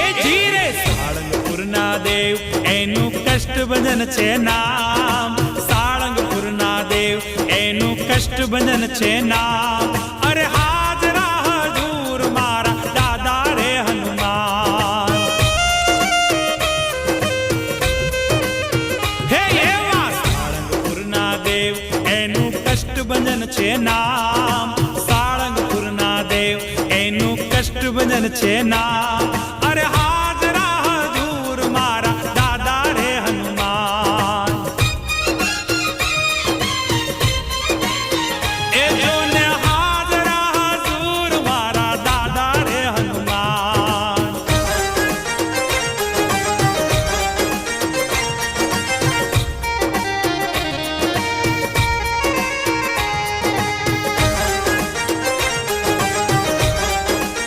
એ જીરે સાળંગપુરના દેવ એનું કષ્ટભંજન છે નામ. સાળંગપુરના દેવ એનું કષ્ટભંજન છે નામ. અરે હાજરા હજૂર મારા દાદા રે હનુમાન. હે એવા સાળંગપુરના દેવ એનું કષ્ટભંજન છે નામ. સાળંગપુરના દેવ એનું કષ્ટભંજન છે નામ.